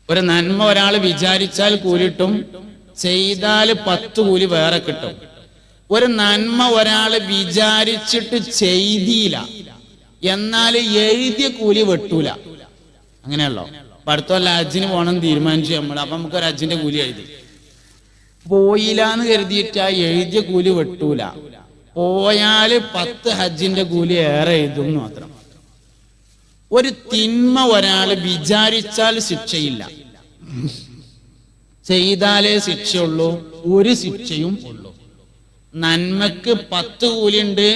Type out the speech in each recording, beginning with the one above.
ഒരു നന്മ ഒരാൾ വിചാരിച്ചാൽ കൂലിട്ടും, ചെയ്താൽ 10 കൂലി വേറെ കിട്ടും. ഒരു നന്മ ഒരാൾ വിചാരിച്ചിട്ട് ചെയ്തില്ല, എന്നാൽ എഴുതിയ കൂലി വെട്ടൂല. അങ്ങനെയല്ലോ. അപ്പൊ അടുത്തല്ല ഹജ്ജിന് പോകണം തീരുമാനിച്ചു നമ്മൾ. അപ്പൊ നമുക്ക് ഒരു ഹജ്ജിന്റെ കൂലി എഴുതി പോയില്ലാന്ന് കരുതിയിട്ട് ആ എഴുതിയ കൂലി വെട്ടൂല. പോയാല് 10 ഹജ്ജിന്റെ കൂലി ഏറെ എഴുതും മാത്രം. ഒരു തിന്മ ഒരാൾ വിചാരിച്ചാൽ ശിക്ഷയില്ല, ചെയ്താലേ ശിക്ഷയുള്ളൂ. ഒരു ശിക്ഷയും ഉള്ളൂ. നന്മക്ക് 10 കൂലിയുണ്ട്,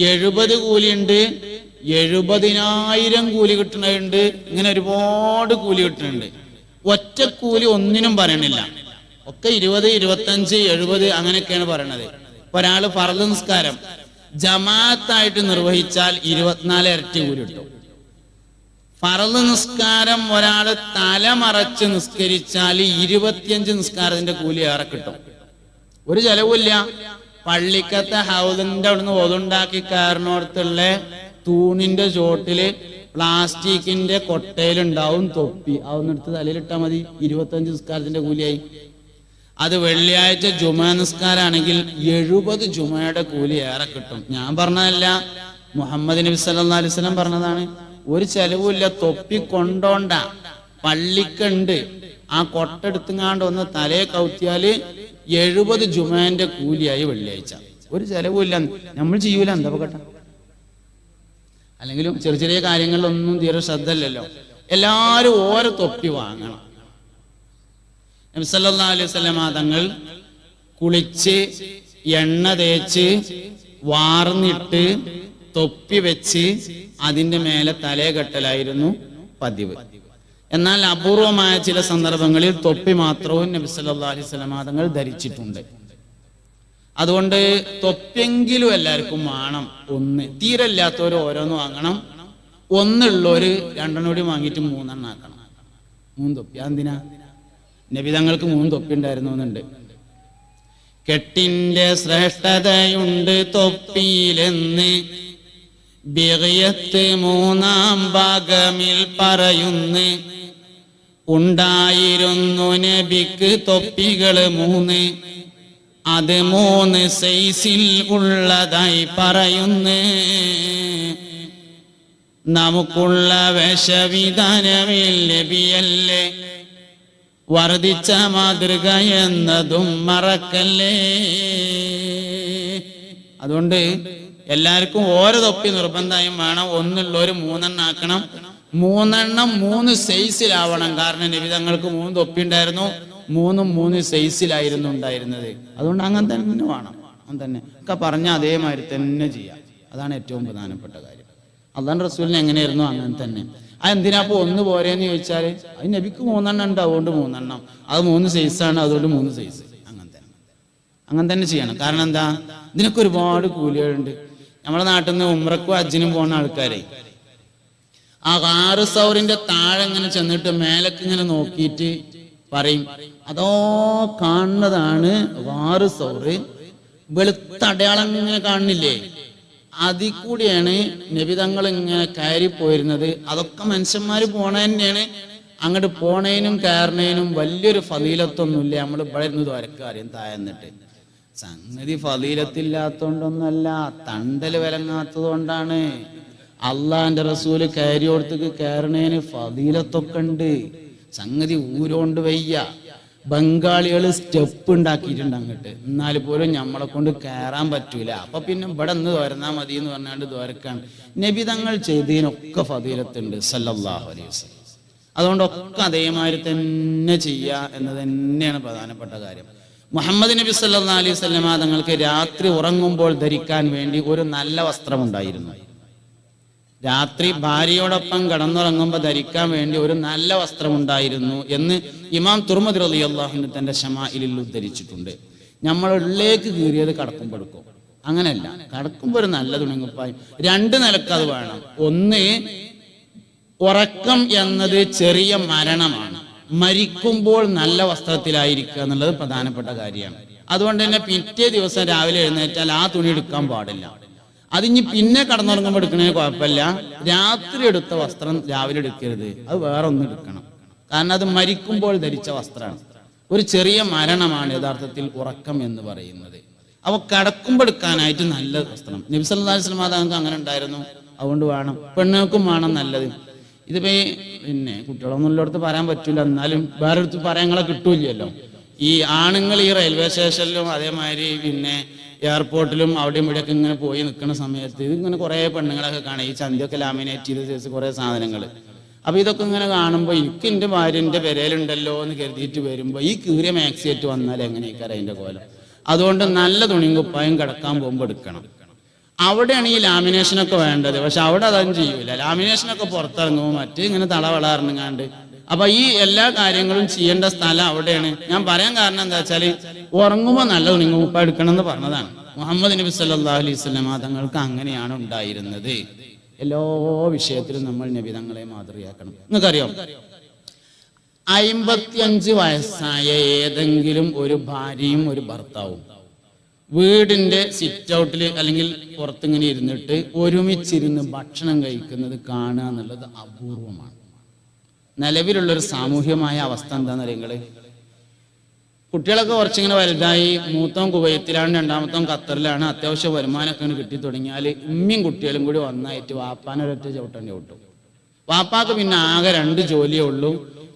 70 കൂലിയുണ്ട്, 70,000 കൂലി കിട്ടുന്നുണ്ട്. ഇങ്ങനെ ഒരുപാട് കൂലി കിട്ടുന്നുണ്ട്. ഒറ്റ കൂലി ഒന്നിനും പറയണില്ല. ഒക്കെ 20, 25, 70 അങ്ങനെയൊക്കെയാണ് പറയണത്. ഒരാള് ഫർദ് നിസ്കാരം ജമാഅത്തായിട്ട് നിർവഹിച്ചാൽ 24 ഇരട്ടി കൂലി കിട്ടും. ഫർദ് നിസ്കാരം ഒരാള് തലമറച്ച് നിസ്കരിച്ചാൽ 25 നിസ്കാരത്തിന്റെ കൂലി ഏറെ കിട്ടും. ഒരു ചെലവില്ല. പള്ളിക്കത്തെ ഹൗദിന്റെ അവിടുന്ന് ഒതുണ്ടാക്കി കയറിനോടത്തുള്ള തൂണിന്റെ ചോട്ടില് പ്ലാസ്റ്റിക്കിന്റെ കൊട്ടയിലുണ്ടാവും തൊപ്പി. അതൊന്നെടുത്ത് തലയിലിട്ടാൽ മതി, 25 നിസ്കാരത്തിന്റെ കൂലിയായി. അത് വെള്ളിയാഴ്ച ജുമാ നിസ്കാരാണെങ്കിൽ 70 ജുമയുടെ കൂലി ഏറെ കിട്ടും. ഞാൻ പറഞ്ഞതല്ല, മുഹമ്മദ് നബി സല്ലല്ലാഹു അലൈഹി വസല്ലം പറഞ്ഞതാണ്. ഒരു ചെലവുമില്ല. തൊപ്പി കൊണ്ടോണ്ട, പള്ളിക്കുണ്ട്. ആ കൊട്ടെടുത്തുങ്ങാണ്ട് ഒന്ന് തലയെ കൗത്തിയാല് 70 ജുമാന്റെ കൂലിയായി വെള്ളിയാഴ്ച. ഒരു ചെലവുമില്ല. നമ്മൾ ചെയ്യൂല, എന്താ കേട്ട. അല്ലെങ്കിലും ചെറിയ ചെറിയ കാര്യങ്ങളിലൊന്നും തീരെ ശ്രദ്ധ ഇല്ലല്ലോ. എല്ലാരും ഓരോ തൊപ്പി വാങ്ങണം. നബി സല്ലല്ലാഹു അലൈഹി വസല്ലം തങ്ങൾ കുളിച്ച് എണ്ണ തേച്ച് വാർന്നിട്ട് തൊപ്പി വെച്ച് അതിന്റെ മേലെ തലയെ കെട്ടലായിരുന്നു പതിവ്. എന്നാൽ അപൂർവമായ ചില സന്ദർഭങ്ങളിൽ തൊപ്പി മാത്രവും നബി സല്ലല്ലാഹു അലൈഹി വസല്ലം തങ്ങൾ ധരിച്ചിട്ടുണ്ട്. അതുകൊണ്ട് തൊപ്പിയെങ്കിലും എല്ലാവർക്കും വേണം. ഒന്ന് തീരല്ലാത്തവർ ഓരോന്ന് വാങ്ങണം. ഒന്നുള്ളവര് 2 കൂടി വാങ്ങിയിട്ട് 3 ആക്കണം. 3 തൊപ്പി. എന്തിനാ? നബി തങ്ങൾക്ക് 3 തൊപ്പി ഉണ്ടായിരുന്നു എന്നുണ്ട്. കെട്ടിന്റെ ശ്രേഷ്ഠതയുണ്ട് തൊപ്പിയിലെന്ന് ബിഗയത്ത് 3-ാം ഭാഗമിൽ പറയുന്നു. ഉണ്ടായിരുന്നു നബിക്ക് തൊപ്പികൾ 3, അത് 3 സൈസിൽ ഉള്ളതായി പറയുന്നു. നമുക്കുള്ള വേഷവിധാനമിൽ നബിയല്ലേ വർദ്ധിച്ച മാതൃക എന്നതും മറക്കല്ലേ. അതുകൊണ്ട് എല്ലാവർക്കും ഓരോ തൊപ്പി നിർബന്ധമായും വേണം. ഒന്നുള്ളവര് 3 ആക്കണം. 3 3 സൈസിലാവണം. കാരണം നബി തങ്ങൾക്ക് 3 തൊപ്പി ഉണ്ടായിരുന്നു. 3 സൈസിലായിരുന്നു ഉണ്ടായിരുന്നത്. അതുകൊണ്ട് അങ്ങനെ തന്നെ വേണം. അങ്ങനെ തന്നെ ഒക്കെ പറഞ്ഞ അതേമാതിരി തന്നെ ചെയ്യാം. അതാണ് ഏറ്റവും പ്രധാനപ്പെട്ട കാര്യം. അല്ലാഹുവിന്റെ റസൂലിന് എങ്ങനെയായിരുന്നു അങ്ങനെ തന്നെ. അതെന്തിനാ അപ്പൊ 1 പോരെന്ന് ചോദിച്ചാല് അത് നബിക്ക് 3 ഉണ്ട്, അതുകൊണ്ട് 3. അത് 3 സൈസാണ്, അതുകൊണ്ട് 3 സൈസ്. അങ്ങനെ തന്നെ ചെയ്യണം. കാരണം എന്താ? ഇതിനൊക്കെ ഒരുപാട് കൂലികളുണ്ട്. നമ്മുടെ നാട്ടിൽ നിന്ന് ഉംറക്കും ഹജ്ജിനും പോകുന്ന ആൾക്കാരെ ആ 6 സൗറിന്റെ താഴെ ഇങ്ങനെ ചെന്നിട്ട് മേലക്ക് ഇങ്ങനെ നോക്കിയിട്ട് പറയും, അതോ കാണുന്നതാണ് 6 സൗറ്, വെളുത്ത അടയാളം ഇങ്ങനെ കാണുന്നില്ലേ, അതിൽ കൂടിയാണ് നബി തങ്ങൾ ഇങ്ങനെ കയറി പോയിരുന്നത്. അതൊക്കെ മനുഷ്യന്മാര് പോണ തന്നെയാണ്. അങ്ങോട്ട് പോണേനും കയറുന്നതിനും വലിയൊരു ഫളീലത്തൊന്നുമില്ല. നമ്മൾ ഇവിടെ ഇരുന്ന് ദ്വാരക്കാര്യം താഴെന്നിട്ട് സംഗതി ഫളീലത്തില്ലാത്തോണ്ടൊന്നല്ല, തണ്ടല് വിലങ്ങാത്തത് കൊണ്ടാണ്. അള്ളാന്റെ റസൂല് കയറിയോടത്തേക്ക് കയറണേന് ഫളീലത്തൊക്കെ ഉണ്ട്. സംഗതി ഊരോണ്ട് വയ്യ. ബംഗാളികൾ സ്റ്റെപ്പ് ഉണ്ടാക്കിയിട്ടുണ്ട് അങ്ങോട്ട്, എന്നാൽ പോലും നമ്മളെ കൊണ്ട് കയറാൻ പറ്റൂല. അപ്പൊ പിന്നെ ഇവിടെ നിന്ന് ദ്വാരന്നാ മതി എന്ന് പറഞ്ഞാണ്ട് ദ്വാരക്കാണ്. നബി തങ്ങൾ ചെയ്തതിനൊക്കെ ഫളീലത്തുണ്ട് സല്ലല്ലാഹു അലൈഹി വസല്ലം. അതുകൊണ്ടൊക്കെ അതേമാതിരി തന്നെ ചെയ്യുക എന്നത് തന്നെയാണ് പ്രധാനപ്പെട്ട കാര്യം. മുഹമ്മദ് നബി സല്ലല്ലാഹു അലൈഹി വസല്ലം തങ്ങൾക്ക് രാത്രി ഉറങ്ങുമ്പോൾ ധരിക്കാൻ വേണ്ടി ഒരു നല്ല വസ്ത്രമുണ്ടായിരുന്നു. രാത്രി ഭാര്യയോടൊപ്പം കടന്നുറങ്ങുമ്പോൾ ധരിക്കാൻ വേണ്ടി ഒരു നല്ല വസ്ത്രമുണ്ടായിരുന്നു എന്ന് ഇമാം തുർമുദി റളിയല്ലാഹു അൻഹു തന്റെ ശമാഇലിൽ ഉദ്ധരിച്ചിട്ടുണ്ട്. നമ്മൾ ഉള്ളിലേക്ക് കീറിയത് കടക്കുമ്പോൾ എടുക്കും. അങ്ങനെയല്ല, കടക്കുമ്പോൾ ഒരു നല്ല തുണിങ്ങുപ്പായും. 2 നിലക്ക് അത് വേണം. ഒന്ന്, ഉറക്കം എന്നത് ചെറിയ മരണമാണ്. മരിക്കുമ്പോൾ നല്ല വസ്ത്രത്തിലായിരിക്കുക എന്നുള്ളത് പ്രധാനപ്പെട്ട കാര്യമാണ്. അതുകൊണ്ട് തന്നെ പിറ്റേ ദിവസം രാവിലെ എഴുന്നേറ്റാൽ ആ തുണി എടുക്കാൻ പാടില്ല. അതിഞ്ഞ് പിന്നെ കടന്നുറങ്ങുമ്പോൾ എടുക്കണേ കുഴപ്പമില്ല. രാത്രി എടുത്ത വസ്ത്രം രാവിലെ എടുക്കരുത്, അത് വേറെ ഒന്ന് എടുക്കണം. കാരണം അത് മരിക്കുമ്പോൾ ധരിച്ച വസ്ത്രമാണ്. ഒരു ചെറിയ മരണമാണ് യഥാർത്ഥത്തിൽ ഉറക്കം എന്ന് പറയുന്നത്. അവ കടക്കുമ്പോൾ എടുക്കാനായിട്ട് നല്ല വസ്ത്രം. നബി സല്ലല്ലാഹു അലൈഹി വസല്ലം തങ്ങൾക്ക് അങ്ങനെ ഉണ്ടായിരുന്നു. അതുകൊണ്ട് വേണം, പെണ്ണുങ്ങൾക്കും വേണം നല്ലത്. ഇതിപ്പോ പിന്നെ കുട്ടികളൊന്നും ഉള്ളിടത്ത് പറയാൻ പറ്റൂല, എന്നാലും വേറെ അടുത്ത് പറയാങ്ങളെ കിട്ടൂല്ലല്ലോ. ഈ ആണുങ്ങൾ ഈ റെയിൽവേ സ്റ്റേഷനിലും അതേമാതിരി പിന്നെ എയർപോർട്ടിലും അവിടെയും ഇവിടെയൊക്കെ ഇങ്ങനെ പോയി നിൽക്കുന്ന സമയത്ത് ഇതിങ്ങനെ കുറേ പെണ്ണുങ്ങളൊക്കെ കാണാം. ഈ ചന്തിയൊക്കെ ലാമിനേറ്റ് ചെയ്ത് ചേർത്ത് കുറേ സാധനങ്ങൾ. അപ്പൊ ഇതൊക്കെ ഇങ്ങനെ കാണുമ്പോൾ എനിക്ക് എൻ്റെ ഭാര്യൻ്റെ പെരയിലുണ്ടല്ലോ എന്ന് കരുതിയിട്ട് വരുമ്പോൾ ഈ കീറിയ മാക്സിയേറ്റ് വന്നാൽ എങ്ങനെയൊക്കെ അതിൻ്റെ കോലം. അതുകൊണ്ട് നല്ല തുണിയും കുപ്പായും കിടക്കാൻ പോകുമ്പോൾ എടുക്കണം. അവിടെയാണ് ഈ ലാമിനേഷനൊക്കെ വേണ്ടത്. പക്ഷെ അവിടെ അതൊന്നും ചെയ്യൂല. ലാമിനേഷനൊക്കെ പുറത്തിറങ്ങുമ്പോൾ മറ്റേ ഇങ്ങനെ തളവളറിഞ്ഞാണ്ട്. അപ്പൊ ഈ എല്ലാ കാര്യങ്ങളും ചെയ്യേണ്ട സ്ഥലം അവിടെയാണ്. ഞാൻ പറയാൻ കാരണം എന്താ വെച്ചാൽ ഉറങ്ങുമ്പോൾ നല്ല തുണിയും കുപ്പായം എടുക്കണം എന്ന് പറഞ്ഞതാണ്. മുഹമ്മദ് നബി സല്ലല്ലാഹു അലൈഹി വസല്ലം തങ്ങൾക്ക് അങ്ങനെയാണ് ഉണ്ടായിരുന്നത്. എല്ലാ വിഷയത്തിലും നമ്മൾ നബി തങ്ങളെ മാതൃകയാക്കണം. നിങ്ങൾക്കറിയാം, 55 വയസ്സായ ഏതെങ്കിലും ഒരു ഭാര്യയും ഒരു ഭർത്താവും വീടിന്റെ സിറ്റ് ഔട്ടിൽ അല്ലെങ്കിൽ പുറത്തിങ്ങനെ ഇരുന്നിട്ട് ഒരുമിച്ചിരുന്ന് ഭക്ഷണം കഴിക്കുന്നത് കാണുക എന്നുള്ളത് അപൂർവമാണ്. നിലവിലുള്ളൊരു സാമൂഹ്യമായ അവസ്ഥ എന്താണെന്ന് അറിയുന്നത്, കുട്ടികളൊക്കെ കുറച്ചിങ്ങനെ വലുതായി. മൂത്തവും കുവൈത്തിലാണ്, രണ്ടാമത്തവും ഖത്തറിലാണ്. അത്യാവശ്യം വരുമാനമൊക്കെ കിട്ടി തുടങ്ങിയാൽ ഉമ്മയും കുട്ടികളും കൂടി ഒന്നായിട്ട് വാപ്പാനൊരൊറ്റ ചവിട്ടം ചവിട്ടും. വാപ്പാക്ക് പിന്നെ ആകെ 2 ജോലിയേ ഉള്ളൂ.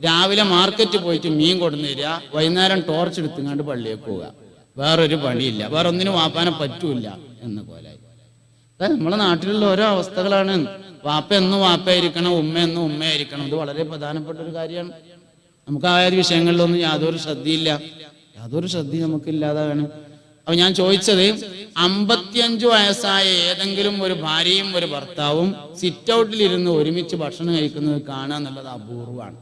രാവിലെ മാർക്കറ്റ് പോയിട്ട് മീൻ കൊണ്ടുവന്ന് തരിക, വൈകുന്നേരം ടോർച്ച് എടുത്തുങ്ങാണ്ട് പള്ളിയേക്ക് പോവുക. വേറൊരു പണിയില്ല, വേറെ ഒന്നിനും വാപ്പാനെ പറ്റൂല എന്ന പോലെ. നമ്മളെ നാട്ടിലുള്ള ഓരോ അവസ്ഥകളാണ്. വാപ്പ എന്നും വാപ്പയായിരിക്കണം, ഉമ്മ എന്നും ഉമ്മയായിരിക്കണം. ഇത് വളരെ പ്രധാനപ്പെട്ട ഒരു കാര്യമാണ്. നമുക്ക് ആ വിഷയങ്ങളിലൊന്നും യാതൊരു ശ്രദ്ധയില്ല, യാതൊരു ശ്രദ്ധയും നമുക്കില്ലാതാണ്. അപ്പൊ ഞാൻ ചോദിച്ചത്, 55 വയസ്സായ ഏതെങ്കിലും ഒരു ഭാര്യയും ഒരു ഭർത്താവും സിറ്റ് ഔട്ടിൽ ഇരുന്ന് ഒരുമിച്ച് ഭക്ഷണം കഴിക്കുന്നത് കാണുക എന്നുള്ളത് അപൂർവമാണ്.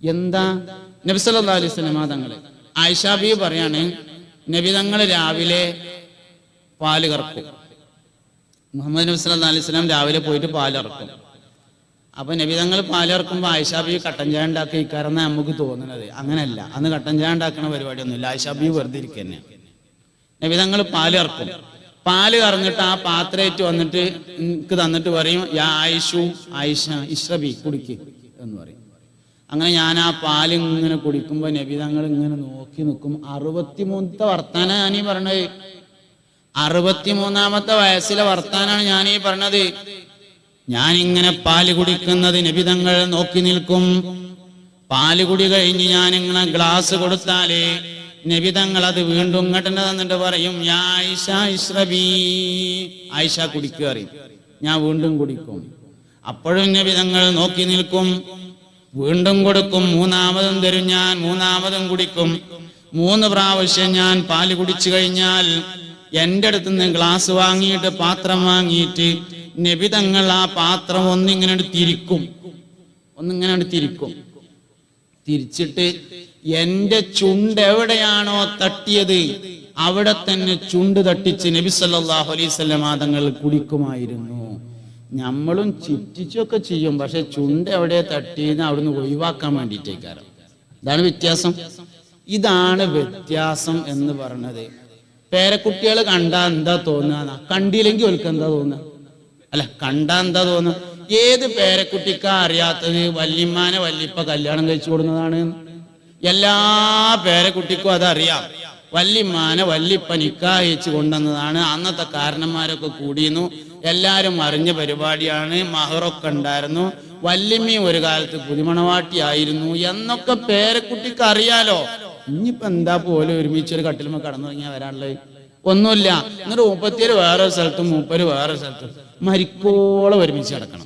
എന്താ? നബി സല്ലല്ലാഹു അലൈഹി വസല്ലം തങ്ങള്, ആയിഷ ബീവി പറയാണ്, നബി തങ്ങൾ രാവിലെ പാല് കറക്കും. മുഹമ്മദ് നബി സല്ലല്ലാഹു അലൈഹി വസല്ലം രാവിലെ പോയിട്ട് പാലിറക്കും. അപ്പൊ നബി തങ്ങൾ പാലിറക്കുമ്പോൾ ആയിഷ ബീവി കട്ടൻ ചായ ഉണ്ടാക്കി ഇക്കാരെന്നാ നമുക്ക് തോന്നുന്നത്. അങ്ങനെയല്ല, അന്ന് കട്ടൻ ചായ ഉണ്ടാക്കുന്ന പരിപാടിയൊന്നുമില്ല. ആയിഷ ബീവി വെറുതെ ഇരിക്കുക തന്നെ. നബി തങ്ങൾ പാലിറക്കും. പാല് കറന്നിട്ട് ആ പാത്രേറ്റ് വന്നിട്ട് എനിക്ക് തന്നിട്ട് പറയും, യാ ആയിഷു, ആയിഷ ഇശ്റബി, കുടിക്ക് എന്ന് പറയും. അങ്ങനെ ഞാൻ ആ പാല് ഇങ്ങനെ കുടിക്കുമ്പോ നബി തങ്ങൾ ഇങ്ങനെ നോക്കി നിൽക്കും. 63ാമത്തെ വർത്താനാണ് ഞാനീ പറഞ്ഞത്. 63ാമത്തെ വയസ്സിലെ വർത്താനാണ് ഞാനീ പറഞ്ഞത്. ഞാനിങ്ങനെ പാല് കുടിക്കുന്നത് നബി തങ്ങൾ നോക്കി നിൽക്കും. പാല് കുടി കഴിഞ്ഞ് ഞാനിങ്ങനെ ഗ്ലാസ് കൊടുത്താലേ നബി തങ്ങൾ അത് വീണ്ടും ഇങ്ങോട്ട് തന്നിട്ട് പറയും, യാ ആയിഷ ഇശ്റബി, ആയിഷ കുടിക്കുക അറിയും. ഞാൻ വീണ്ടും കുടിക്കും. അപ്പോഴും നബി തങ്ങൾ നോക്കി നിൽക്കും. വീണ്ടും കൊടുക്കും. 3ാമതും തരും ഞാൻ, 3ാമതും കുടിക്കും. 3 പ്രാവശ്യം ഞാൻ പാല് കുടിച്ചു കഴിഞ്ഞാൽ എൻ്റെ അടുത്തുനിന്ന് ഗ്ലാസ് വാങ്ങിയിട്ട് പാത്രം വാങ്ങിയിട്ട് നബി തങ്ങൾ ആ പാത്രം ഒന്നിങ്ങനെ തിരിക്കും. തിരിച്ചിട്ട് എൻ്റെ ചുണ്ട് എവിടെയാണോ തട്ടിയത് അവിടെ തന്നെ ചുണ്ട് തട്ടിച്ച് നബി സല്ലല്ലാഹു അലൈഹി വസല്ലം തങ്ങൾ കുടിക്കുമായിരുന്നു. നമ്മളും ചിറ്റിച്ചൊക്കെ ചെയ്യും, പക്ഷെ ചുണ്ട് എവിടെ തട്ടിയെന്ന് അവിടുന്ന് ഒഴിവാക്കാൻ വേണ്ടിയിട്ടേക്കാരം. ഇതാണ് വ്യത്യാസം. ഇതാണ് വ്യത്യാസം എന്ന് പറഞ്ഞത്. പേരക്കുട്ടികൾ കണ്ടാ എന്താ തോന്നുക? കണ്ടില്ലെങ്കിൽ ഓൽക്ക് എന്താ തോന്നുക? അല്ല, കണ്ടാ എന്താ തോന്നുക? ഏത് പേരക്കുട്ടിക്കാ അറിയാത്തത് വല്യമ്മാനെ വല്യപ്പ കല്യാണം കഴിച്ചു കൊടുക്കുന്നതാണ്? എല്ലാ പേരക്കുട്ടിക്കും അതറിയാം. വല്യമ്മാനെ വല്യപ്പ നിക്കാഹ് കഴിച്ചു കൊണ്ടുവന്നതാണ്. അന്നത്തെ കാരണന്മാരൊക്കെ കൂടിയിരുന്നു, എല്ലാരും അറിഞ്ഞ പരിപാടിയാണ്. മഹറൊക്കെ ഉണ്ടായിരുന്നു. വല്യമ്മയും ഒരു കാലത്ത് പുതുമണവാട്ടിയായിരുന്നു എന്നൊക്കെ പേരക്കുട്ടിക്ക് അറിയാലോ. ഇനിയിപ്പോ എന്താ പോലെ ഒരുമിച്ചൊരു കട്ടിലുമ കടന്നു തുടങ്ങിയാൽ വരാനുള്ളത്? ഒന്നുമില്ല. എന്നിട്ട് 37 വേറൊരു സ്ഥലത്തും 30 വേറൊരു സ്ഥലത്തും മരിക്കോളം ഒരുമിച്ച് കിടക്കണം.